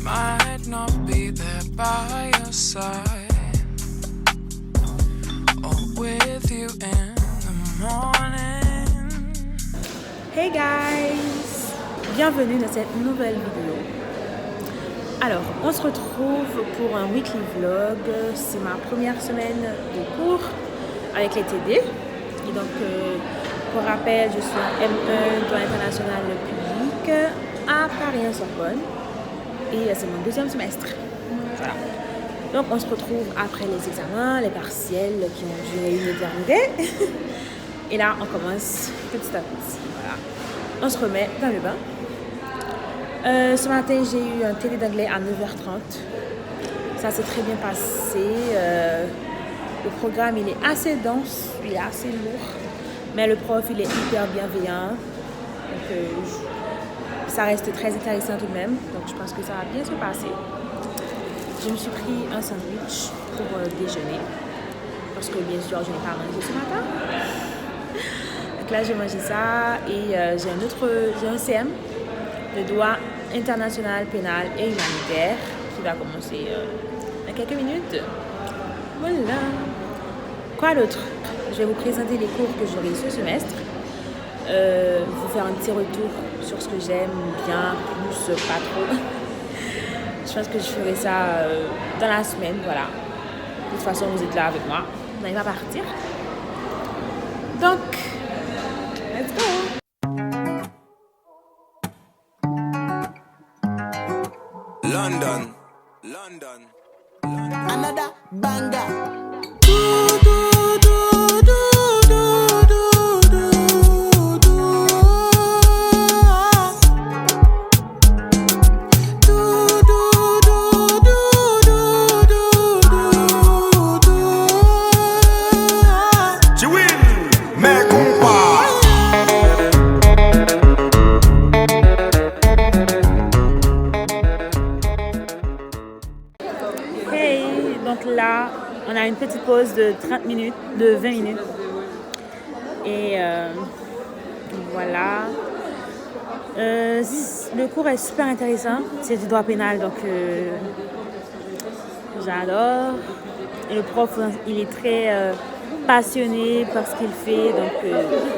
might not be there by your side or with you in the morning. Hey guys! Bienvenue dans cette nouvelle vidéo. Alors, on se retrouve pour un weekly vlog. C'est ma première semaine de cours avec les TD. Et donc, pour rappel, je suis en M1 droit international public à Paris-en-Sorbonne. Et c'est mon deuxième semestre. Voilà. Donc, on se retrouve après les examens, les partiels qui ont duré une éternité. Et là, on commence petit à petit. Voilà. On se remet dans le bain. Ce matin, j'ai eu un TD d'anglais à 9h30. Ça s'est très bien passé. Le programme, il est assez dense, il est assez lourd. Mais le prof, il est hyper bienveillant. Donc, ça reste très intéressant tout de même. Donc, je pense que ça va bien se passer. Je me suis pris un sandwich pour déjeuner. Parce que, bien sûr, je n'ai pas mangé ce matin. Donc là, j'ai mangé ça. Et j'ai un CM de droit international, pénal et humanitaire qui va commencer dans quelques minutes. Voilà. Quoi d'autre? Je vais vous présenter les cours que j'aurai ce semestre. Vous faire un petit retour sur ce que j'aime bien, plus, pas trop. Je pense que je ferai ça dans la semaine, voilà. De toute façon, vous êtes là avec moi. On n'arrive pas à partir. Donc, let's go! London. Another banger. Donc là, on a une petite pause de 30 minutes, de 20 minutes. Et voilà. Le cours est super intéressant. C'est du droit pénal, donc j'adore. Et le prof, il est très passionné par ce qu'il fait, donc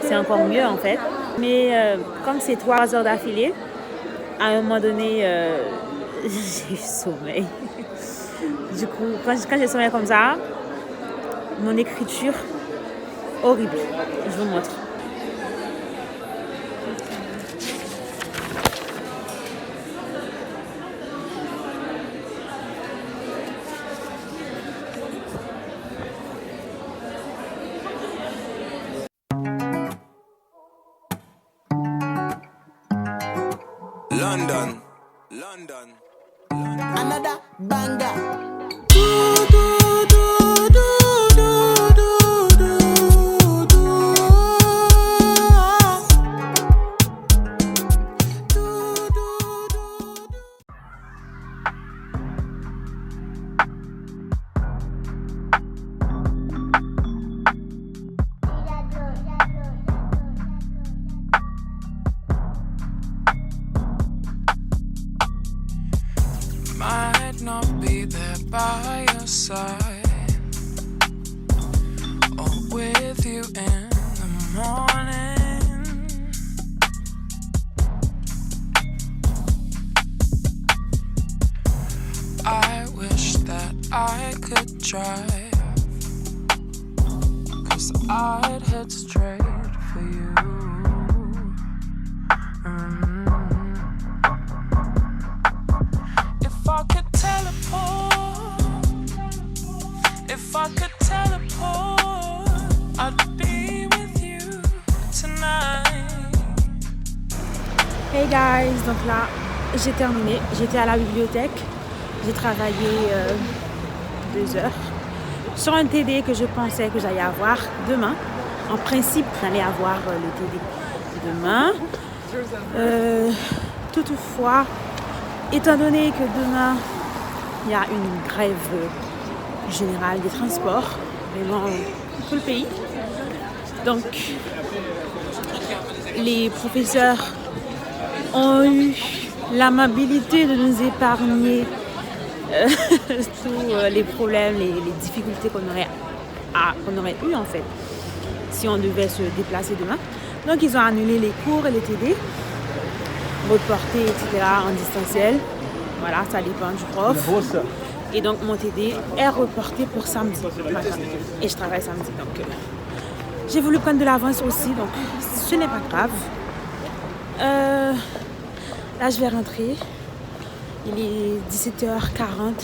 c'est encore mieux en fait. Mais comme c'est 3 heures d'affilée, à un moment donné, j'ai eu sommeil. Du coup, quand j'ai sommeil comme ça, mon écriture, horrible. Je vous montre. London. Another banger. Might not be there by your side or with you in the morning. I wish that I could drive, 'cause I'd head straight for you. If I could teleport, I'd be with you tonight. Hey guys, donc là, j'ai terminé. J'étais à la bibliothèque. J'ai travaillé 2 heures sur un TD que je pensais que j'allais avoir demain. En principe, j'allais avoir le TD demain. Toutefois, étant donné que demain, il y a une grève générale des transports, mais dans tout le pays. Donc, les professeurs ont eu l'amabilité de nous épargner tous les problèmes, les difficultés qu'on aurait eu en fait si on devait se déplacer demain. Donc ils ont annulé les cours et les TD, reporté, etc. en distanciel. Voilà, ça dépend du prof. Et donc mon TD est reporté pour samedi matin. Et je travaille samedi. Donc j'ai voulu prendre de l'avance aussi, donc ce n'est pas grave. Là je vais rentrer. Il est 17h40. Comme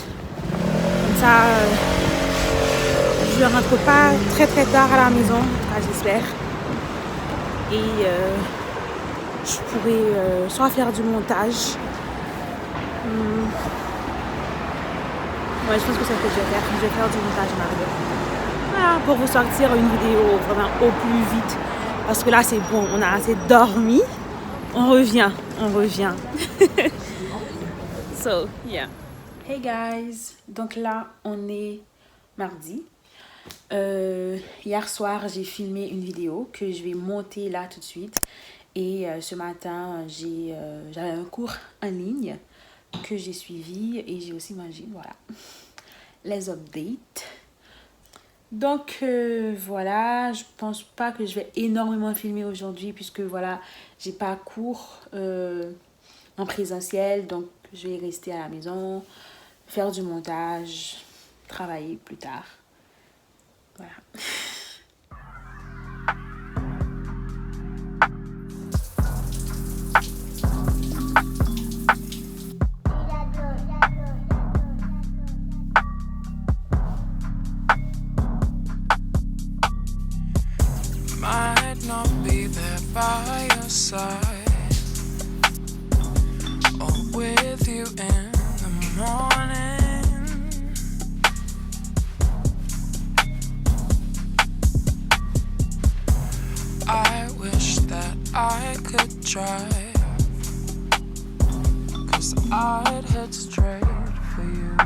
ça, je ne rentre pas très tard à la maison, j'espère. Et je pourrais soit faire du montage. Ouais, je pense que c'est ce que je vais faire. Je vais faire du montage Mario. Voilà, pour vous sortir une vidéo vraiment au plus vite. Parce que là, c'est bon, on a assez dormi. On revient. So, yeah. Hey guys, donc là, on est mardi. Hier soir, j'ai filmé une vidéo que je vais monter là tout de suite. Et ce matin, j'avais un cours en ligne que j'ai suivi et j'ai aussi mangé, voilà. Les updates. Donc voilà, je pense pas que je vais énormément filmer aujourd'hui puisque voilà, j'ai pas cours en présentiel, donc je vais rester à la maison, faire du montage, travailler plus tard. Voilà. Might not be there by your side or with you in the morning. I wish that I could drive, 'cause I'd head straight for you.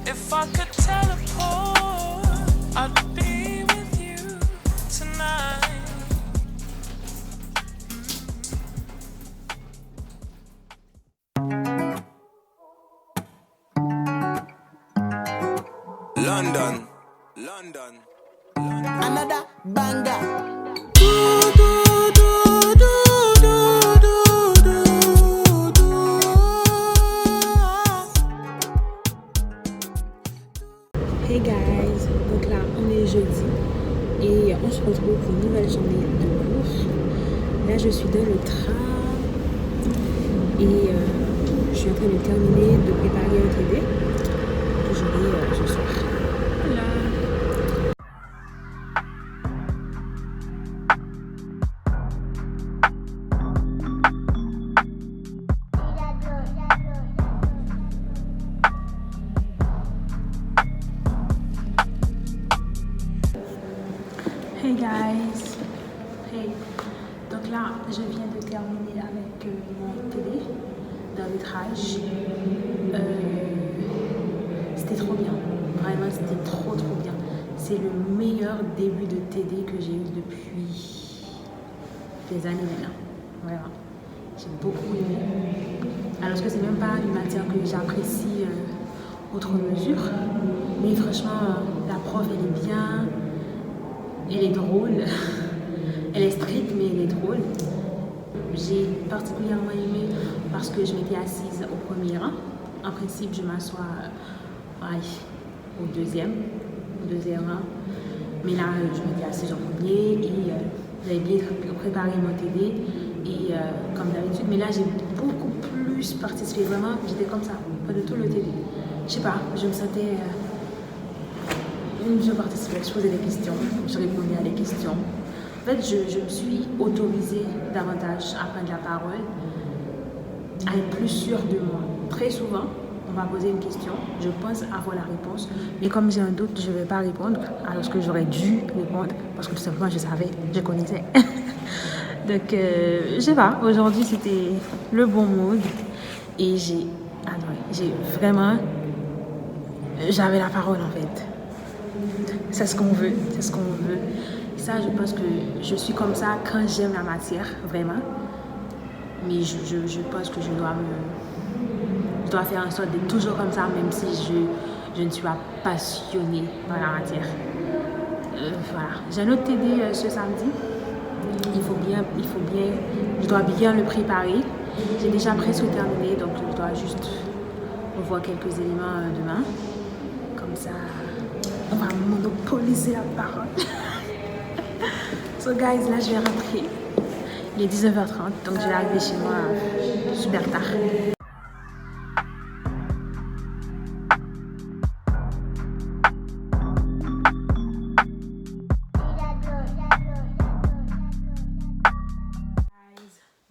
If I could teleport, I'd be with you tonight. London. Another banger. Hey guys, donc là on est jeudi et on se retrouve pour une nouvelle journée de cours. Là je suis dans le train et je suis en train de terminer de préparer un TD que j'aurai ce soir. Voilà. Hey guys, hey, donc là je viens de terminer avec mon TD d'arbitrage. C'était trop bien, vraiment c'était trop bien. C'est le meilleur début de TD que j'ai eu depuis des années maintenant, vraiment. J'ai beaucoup aimé. Alors que c'est même pas une matière que j'apprécie outre mesure, mais franchement la prof elle est bien. Elle est drôle, elle est stricte mais elle est drôle. J'ai particulièrement aimé parce que je m'étais assise au premier rang. En principe, je m'assois au deuxième rang. Mais là, je m'étais assise au premier et j'avais bien préparé mon TD. Et comme d'habitude, mais là, j'ai beaucoup plus participé. Vraiment, j'étais comme ça, pas de tout le TD. Je sais pas, je me sentais... je participais, je posais des questions, je répondais à des questions. En fait, je me suis autorisée davantage à prendre la parole, à être plus sûre de moi. Très souvent, on va poser une question, je pense avoir la réponse, mais comme j'ai un doute, je ne vais pas répondre, alors que j'aurais dû répondre, parce que tout simplement, je savais, je connaissais. Donc, je sais pas, aujourd'hui, c'était le bon mood, et j'ai adoré. J'avais la parole, en fait. c'est ce qu'on veut, c'est ce qu'on veut. Ça, je pense que je suis comme ça quand j'aime la matière, vraiment. Mais je pense que je dois faire en sorte d'être toujours comme ça, même si je ne suis pas passionnée par la matière. Voilà. J'ai un autre TD ce samedi. Je dois bien le préparer. J'ai déjà presque terminé, donc je dois juste revoir quelques éléments demain. Comme ça, on va monopoliser la parole. So guys, là je vais rentrer. Il est 19h30, donc je vais arriver chez moi super tard.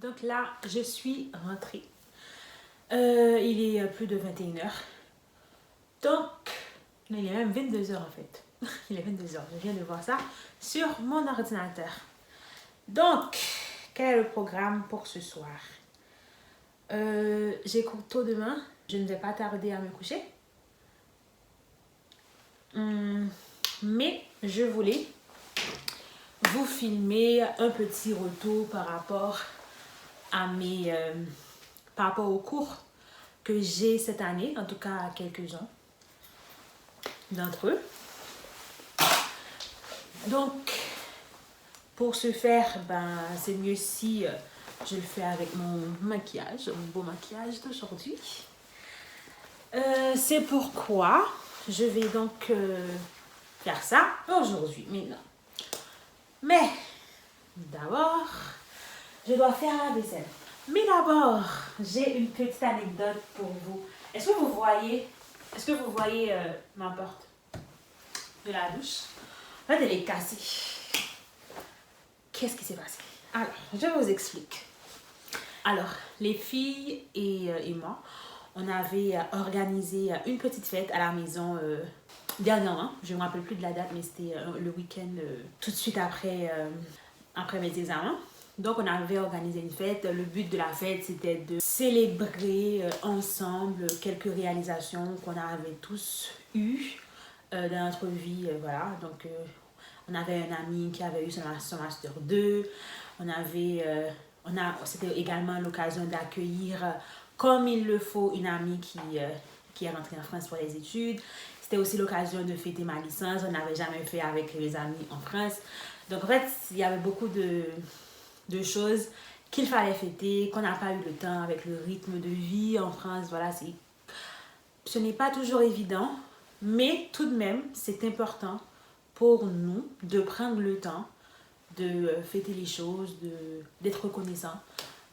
Donc là, je suis rentrée. Il est plus de 21h. Donc, non, il est même 22h en fait. Il est 22h, je viens de voir ça sur mon ordinateur. Donc, quel est le programme pour ce soir? J'ai cours tôt demain. Je ne vais pas tarder à me coucher. Mais je voulais vous filmer un petit retour par rapport aux cours que j'ai cette année, en tout cas à quelques-uns d'entre eux. Donc, pour ce faire, c'est mieux si je le fais avec mon maquillage, mon beau maquillage d'aujourd'hui. C'est pourquoi je vais donc faire ça aujourd'hui, maintenant. Mais d'abord, je dois faire la vaisselle. Mais d'abord, j'ai une petite anecdote pour vous. Est-ce que vous voyez ma porte de la douche? En fait, elle est cassée. Qu'est-ce qui s'est passé? Alors, je vous explique. Alors, les filles et moi, on avait organisé une petite fête à la maison dernièrement. Je ne me rappelle plus de la date, mais c'était le week-end tout de suite après mes examens. Donc, on avait organisé une fête. Le but de la fête, c'était de célébrer ensemble quelques réalisations qu'on avait tous eues dans notre vie. Voilà. Donc, on avait un ami qui avait eu son Master 2. C'était également l'occasion d'accueillir, comme il le faut, une amie qui est rentrée en France pour les études. C'était aussi l'occasion de fêter ma licence. On n'avait jamais fait avec mes amis en France. Donc, en fait, il y avait beaucoup de choses qu'il fallait fêter, qu'on n'a pas eu le temps avec le rythme de vie en France. Voilà, ce n'est pas toujours évident, mais tout de même, c'est important pour nous de prendre le temps de fêter les choses, d'être reconnaissant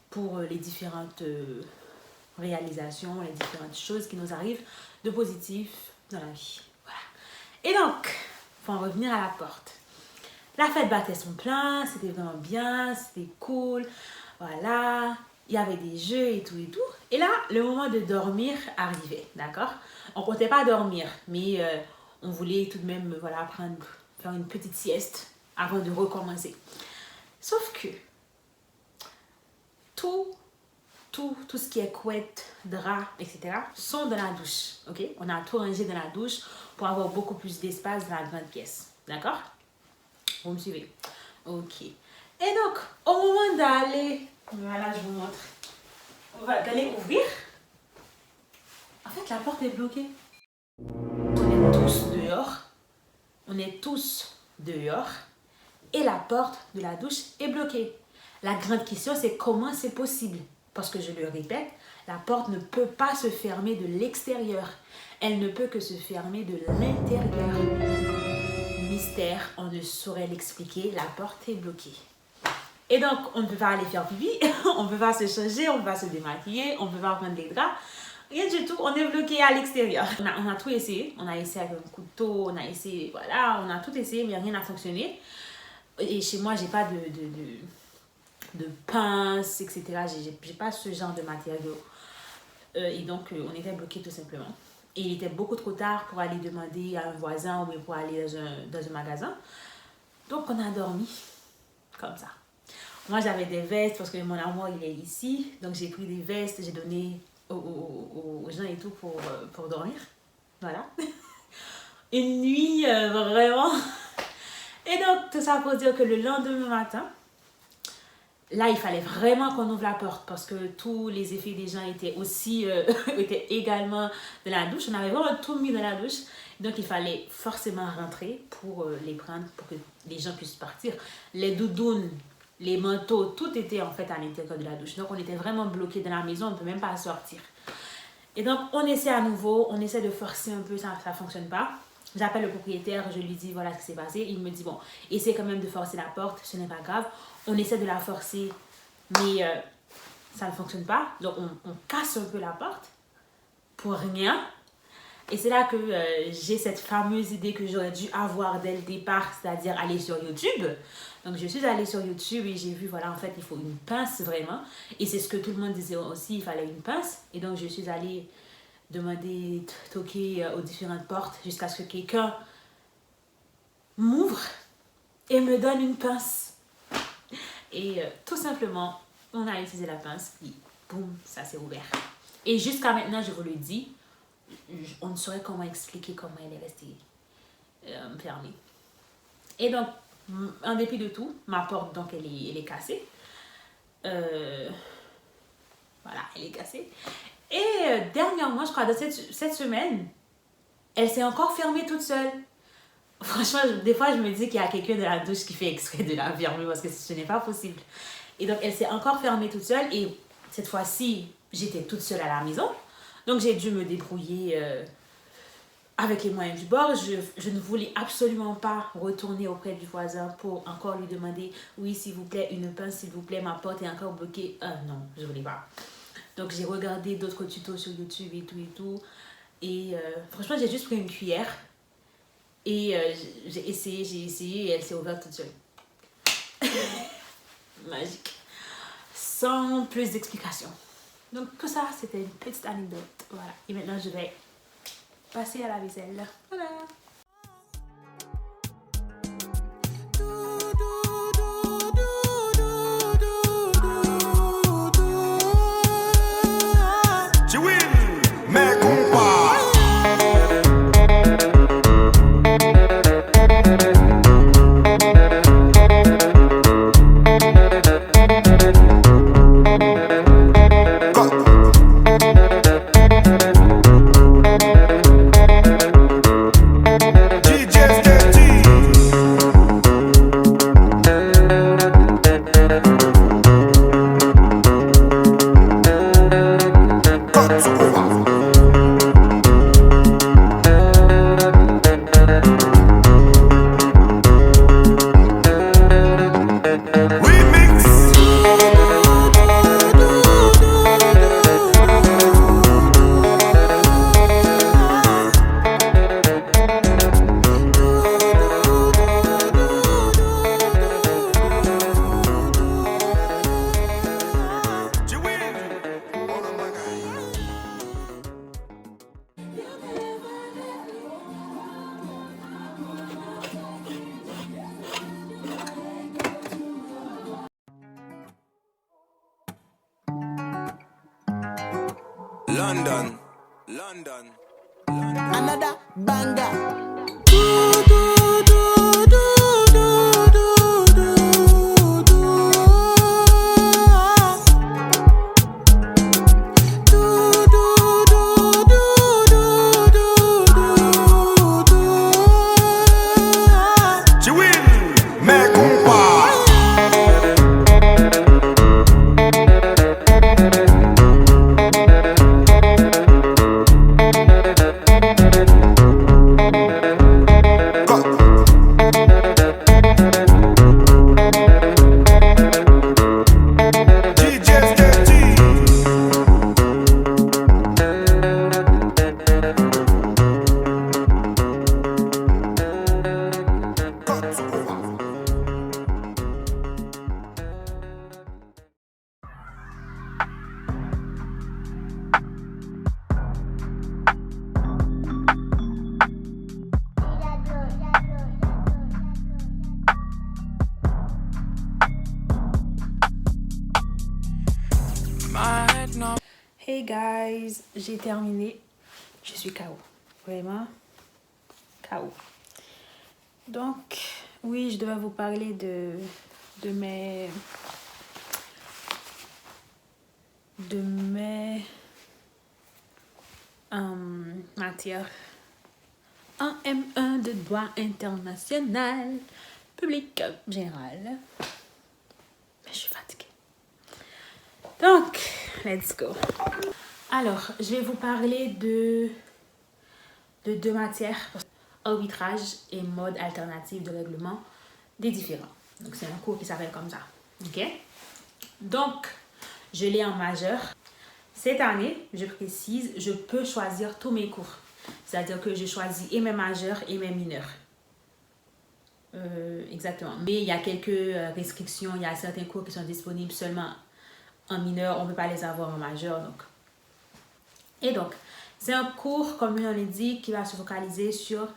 pour les différentes réalisations, les différentes choses qui nous arrivent de positif dans la vie. Voilà. Et donc, pour en revenir à la porte. La fête battait son plein, c'était vraiment bien, c'était cool, voilà, il y avait des jeux et tout. Et là, le moment de dormir arrivait, d'accord? On ne comptait pas dormir, mais on voulait tout de même, faire une petite sieste avant de recommencer. Sauf que tout ce qui est couette, drap, etc. sont dans la douche, ok? On a tout rangé dans la douche pour avoir beaucoup plus d'espace dans la grande pièce, d'accord? Vous me suivez? Ok. Et donc, au moment d'aller... Voilà, je vous montre. On va aller ouvrir. En fait, la porte est bloquée. On est tous dehors. Et la porte de la douche est bloquée. La grande question, c'est comment c'est possible? Parce que je le répète, la porte ne peut pas se fermer de l'extérieur. Elle ne peut que se fermer de l'intérieur. Mystère, on ne saurait l'expliquer, la porte est bloquée. Et donc, on ne peut pas aller faire pipi, on ne peut pas se changer, on ne peut pas se démaquiller, on ne peut pas prendre les draps. Rien du tout, on est bloqué à l'extérieur. On a tout essayé, on a essayé avec un couteau, on a essayé, voilà, on a tout essayé, mais rien n'a fonctionné. Et chez moi, j'ai pas de pince, etc. J'ai pas ce genre de matériaux. Et donc, on était bloqué tout simplement. Et il était beaucoup trop tard pour aller demander à un voisin ou bien pour aller dans un magasin. Donc, on a dormi comme ça. Moi, j'avais des vestes parce que mon amour, il est ici. Donc, j'ai pris des vestes, j'ai donné aux gens et tout pour dormir. Voilà. une nuit vraiment. Et donc, tout ça pour dire que le lendemain matin, là, il fallait vraiment qu'on ouvre la porte parce que tous les effets des gens étaient aussi, étaient également de la douche. On avait vraiment tout mis dans la douche. Donc, il fallait forcément rentrer pour les prendre, pour que les gens puissent partir. Les doudounes, les manteaux, tout était en fait à l'intérieur de la douche. Donc, on était vraiment bloqués dans la maison, on ne peut même pas sortir. Et donc, on essaie à nouveau, on essaie de forcer un peu, ça ne fonctionne pas. J'appelle le propriétaire, je lui dis voilà ce qui s'est passé. Il me dit bon, essaie quand même de forcer la porte, ce n'est pas grave. On essaie de la forcer, mais ça ne fonctionne pas. Donc, on casse un peu la porte pour rien. Et c'est là que j'ai cette fameuse idée que j'aurais dû avoir dès le départ, c'est-à-dire aller sur YouTube. Donc, je suis allée sur YouTube et j'ai vu, voilà, en fait, il faut une pince vraiment. Et c'est ce que tout le monde disait aussi, il fallait une pince. Et donc, je suis allée demander, toquer aux différentes portes jusqu'à ce que quelqu'un m'ouvre et me donne une pince. Et tout simplement, on a utilisé la pince et boum, ça s'est ouvert. Et jusqu'à maintenant, je vous le dis, on ne saurait comment expliquer comment elle est restée fermée. Et donc, en dépit de tout, ma porte, donc, elle est cassée. Voilà, elle est cassée. Et dernièrement, je crois, de cette semaine, elle s'est encore fermée toute seule. Franchement, des fois, je me dis qu'il y a quelqu'un de la douche qui fait exprès de la fermer parce que ce n'est pas possible. Et donc, elle s'est encore fermée toute seule. Et cette fois-ci, j'étais toute seule à la maison. Donc, j'ai dû me débrouiller avec les moyens du bord. Je ne voulais absolument pas retourner auprès du voisin pour encore lui demander « Oui, s'il vous plaît, une pince, s'il vous plaît, ma porte est encore bloquée. » Non, je ne voulais pas. Donc, j'ai regardé d'autres tutos sur YouTube et tout. Et franchement, j'ai juste pris une cuillère. Et j'ai essayé et elle s'est ouverte toute seule. Magique. Sans plus d'explications. Donc, tout ça, c'était une petite anecdote. Voilà. Et maintenant, je vais passer à la vaisselle. Voilà. London. Another banger. Hey guys, j'ai terminé. Je suis KO. Vraiment cas où. Donc, oui, je devais vous parler de mes matières en M1 de droit international, public général. Mais je suis fatiguée. Donc, let's go. Alors, je vais vous parler de deux matières, arbitrage et mode alternatif de règlement des différends. Donc, c'est un cours qui s'appelle comme ça. OK? Donc, je l'ai en majeur. Cette année, je précise, je peux choisir tous mes cours. C'est-à-dire que je choisis et mes majeurs et mes mineurs. Exactement. Mais il y a quelques restrictions. Il y a certains cours qui sont disponibles seulement en mineur. On ne peut pas les avoir en majeur. Et donc, c'est un cours, comme on l'a dit, qui va se focaliser sur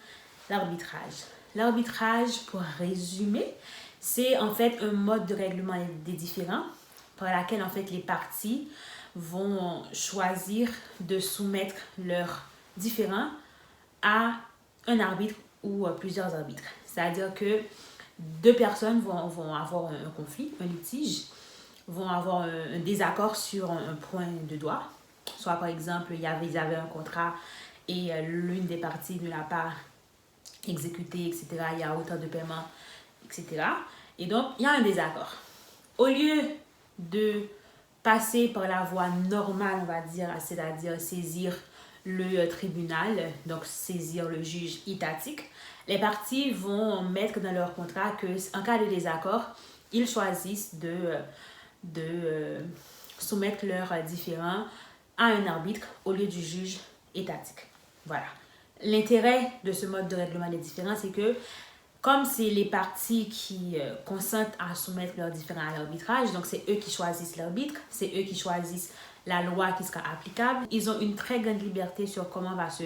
l'arbitrage. L'arbitrage, pour résumer, c'est en fait un mode de règlement des différends par laquelle en fait les parties vont choisir de soumettre leurs différends à un arbitre ou plusieurs arbitres. C'est-à-dire que deux personnes vont avoir un conflit, un litige, vont avoir un désaccord sur un point de droit. Soit par exemple, ils avaient un contrat et l'une des parties ne l'a pas exécuté, etc. Il y a autant de paiement, etc. Et donc, il y a un désaccord. Au lieu de passer par la voie normale, on va dire, c'est-à-dire saisir le tribunal, donc saisir le juge étatique, les parties vont mettre dans leur contrat qu'en cas de désaccord, ils choisissent de soumettre leurs différends à un arbitre au lieu du juge étatique. Voilà. L'intérêt de ce mode de règlement des différends, c'est que comme c'est les parties qui consentent à soumettre leurs différends à l'arbitrage, donc c'est eux qui choisissent l'arbitre, c'est eux qui choisissent la loi qui sera applicable, ils ont une très grande liberté sur comment va se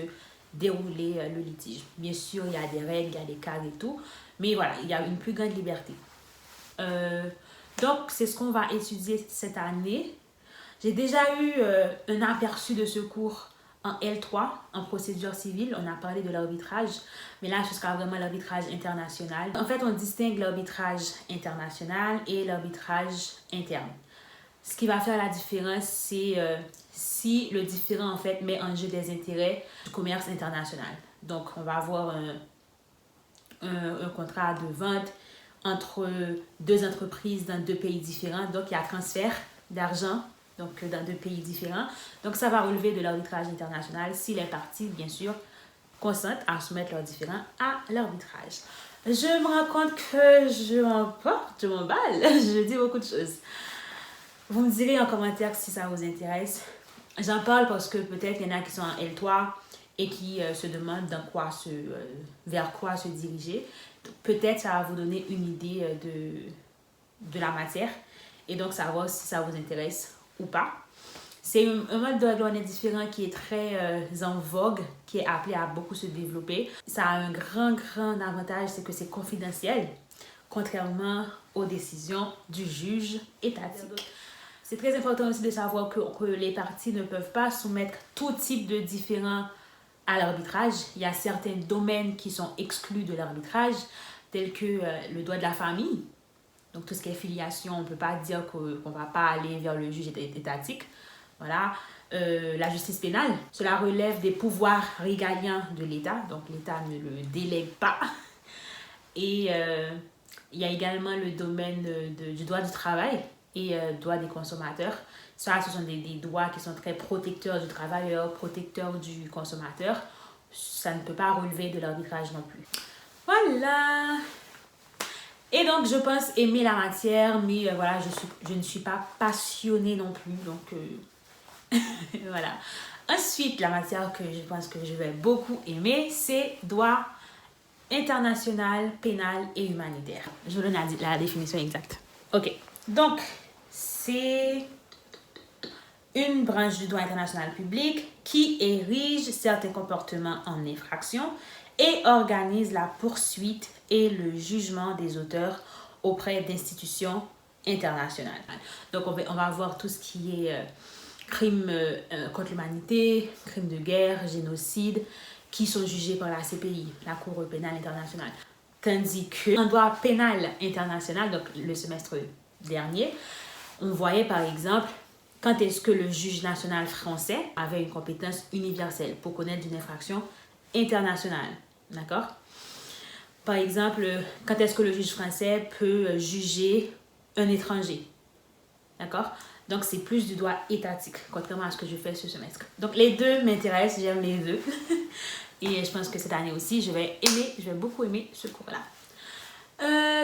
dérouler le litige. Bien sûr, il y a des règles, il y a des cadres et tout, mais voilà, il y a une plus grande liberté. Donc, c'est ce qu'on va étudier cette année. J'ai déjà eu un aperçu de ce cours en L3, en procédure civile. On a parlé de l'arbitrage, mais là, ce sera vraiment l'arbitrage international. En fait, on distingue l'arbitrage international et l'arbitrage interne. Ce qui va faire la différence, c'est si le différend, en fait, met en jeu des intérêts du commerce international. Donc, on va avoir un contrat de vente entre deux entreprises dans deux pays différents. Donc, il y a transfert d'argent donc dans deux pays différents. Donc, ça va relever de l'arbitrage international si les parties, bien sûr, consentent à soumettre leurs différends à l'arbitrage. Je me rends compte que je m'emballe, je dis beaucoup de choses. Vous me direz en commentaire si ça vous intéresse. J'en parle parce que peut-être il y en a qui sont en L3 et qui se demandent vers quoi se diriger. Peut-être ça va vous donner une idée de la matière et donc savoir si ça vous intéresse ou pas. C'est un mode de règlement différent qui est très en vogue, qui est appelé à beaucoup se développer. Ça a un grand avantage, c'est que c'est confidentiel, contrairement aux décisions du juge étatique. C'est très important aussi de savoir que les parties ne peuvent pas soumettre tout type de différend à l'arbitrage. Il y a certains domaines qui sont exclus de l'arbitrage, tels que le droit de la famille. Donc, tout ce qui est filiation, on ne peut pas dire qu'on ne va pas aller vers le juge étatique. Voilà. La justice pénale, cela relève des pouvoirs régaliens de l'État. Donc, l'État ne le délègue pas. Et il y a également le domaine du droit du travail et droit des consommateurs. Ça, ce sont des droits qui sont très protecteurs du travailleur, protecteurs du consommateur. Ça ne peut pas relever de l'arbitrage non plus. Voilà. Et donc, je pense aimer la matière, mais voilà, je ne suis pas passionnée non plus. Donc, voilà. Ensuite, la matière que je pense que je vais beaucoup aimer, c'est droit international, pénal et humanitaire. Je vous donne la définition exacte. Ok. Donc, c'est une branche du droit international public qui érige certains comportements en infraction et organise la poursuite et le jugement des auteurs auprès d'institutions internationales. Donc, on va voir tout ce qui est crimes contre l'humanité, crimes de guerre, génocide, qui sont jugés par la CPI, la Cour pénale internationale. Tandis qu'en droit pénal international, donc le semestre dernier, on voyait par exemple quand est-ce que le juge national français avait une compétence universelle pour connaître une infraction internationale. D'accord? Par exemple, quand est-ce que le juge français peut juger un étranger. D'accord? Donc, c'est plus du droit étatique, contrairement à ce que je fais ce semestre. Donc, les deux m'intéressent, j'aime les deux. Et je pense que cette année aussi, je vais beaucoup aimer ce cours-là.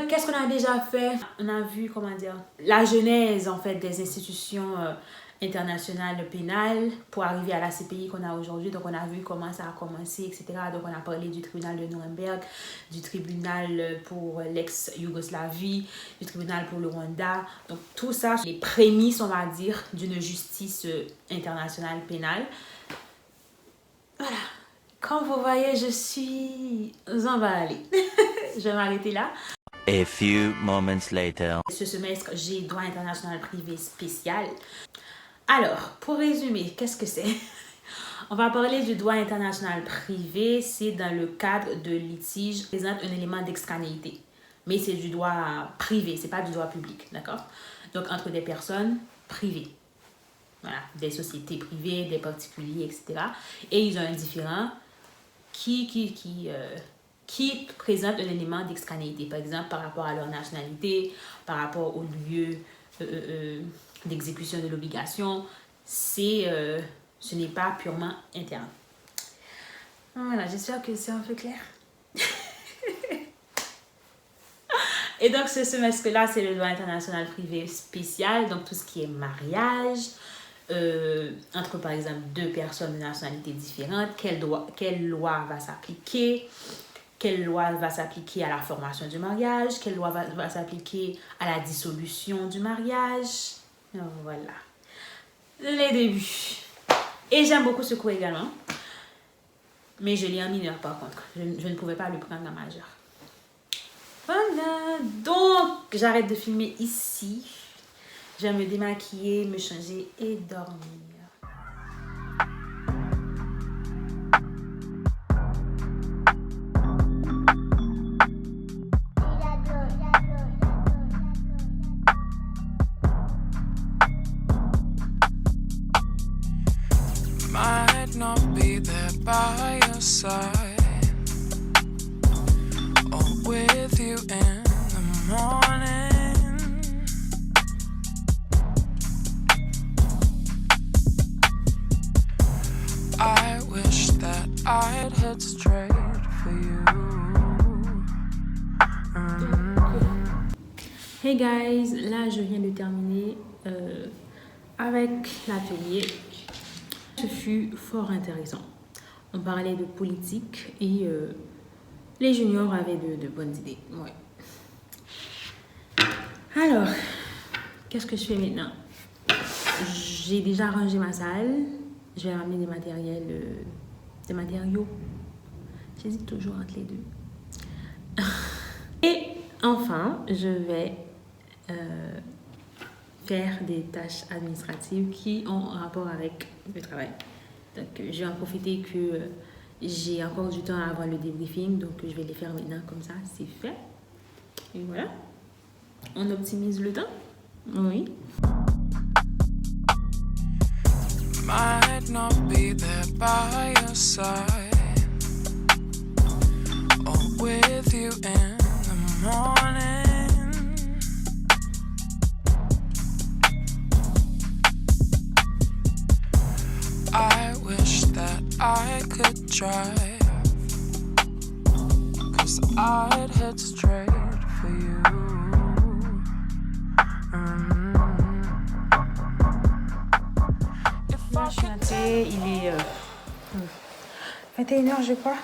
Qu'est-ce qu'on a déjà fait? On a vu, comment dire, la genèse, en fait, des institutions internationales pénales pour arriver à la CPI qu'on a aujourd'hui. Donc, on a vu comment ça a commencé, etc. Donc, on a parlé du tribunal de Nuremberg, du tribunal pour l'ex-Yougoslavie, du tribunal pour le Rwanda. Donc, tout ça, les prémices, on va dire, d'une justice internationale pénale. Voilà. Comme vous voyez, je suis emballée. Je vais m'arrêter là. A few moments later. Ce semestre, j'ai droit international privé spécial. Alors, pour résumer, qu'est-ce que c'est? On va parler du droit international privé. C'est dans le cadre de litige qui présente un élément d'extranéité. Mais c'est du droit privé, c'est pas du droit public, d'accord? Donc, entre des personnes privées. Voilà, des sociétés privées, des particuliers, etc. Et ils ont un différend qui présente un élément d'extranéité. Par exemple, par rapport à leur nationalité, par rapport au lieu d'exécution de l'obligation, ce n'est pas purement interne. Voilà, j'espère que c'est un peu clair. Et donc, ce semestre-là, c'est le droit international privé spécial, donc tout ce qui est mariage, entre par exemple deux personnes de nationalités différentes, quelle loi va s'appliquer, quelle loi va s'appliquer à la formation du mariage, quelle loi va s'appliquer à la dissolution du mariage. Donc, voilà, les débuts. Et j'aime beaucoup ce cours également, mais je l'ai en mineur par contre, je ne pouvais pas le prendre en majeur. Voilà, donc j'arrête de filmer ici. Je vais me démaquiller, me changer et dormir. Might not be there by your side or with you in the morning. I wish that I'd head straight for you. Hey guys, là je viens de terminer avec l'atelier. Ce fut fort intéressant. On parlait de politique et les juniors avaient de bonnes idées. Ouais. Alors, qu'est-ce que je fais maintenant? J'ai déjà rangé ma salle. Je vais ramener des matériaux. J'hésite toujours entre les deux. Et enfin, je vais faire des tâches administratives qui ont rapport avec le travail. Donc, je vais en profiter que j'ai encore du temps avant le débriefing, donc je vais les faire maintenant, comme ça, c'est fait. Et voilà, on optimise le temps. Oui. Might not be there by your side or with you in the morning. I wish that I could drive, 'cause I'd head straight for you. Là, je suis entrée, il est 21h, je crois.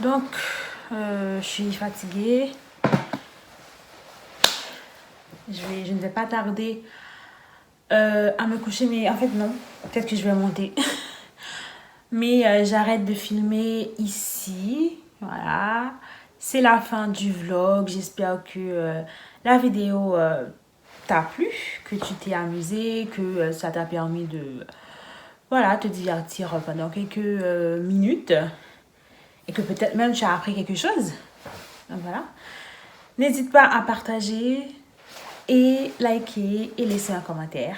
Donc, je suis fatiguée. Je ne vais pas tarder à me coucher, mais en fait, non. Peut-être que je vais monter. Mais j'arrête de filmer ici. Voilà. C'est la fin du vlog. J'espère que la vidéo t'a plu, que tu t'es amusé, que ça t'a permis de te divertir pendant quelques minutes. et que peut-être même tu as appris quelque chose. Donc voilà. N'hésite pas à partager et liker et laisser un commentaire.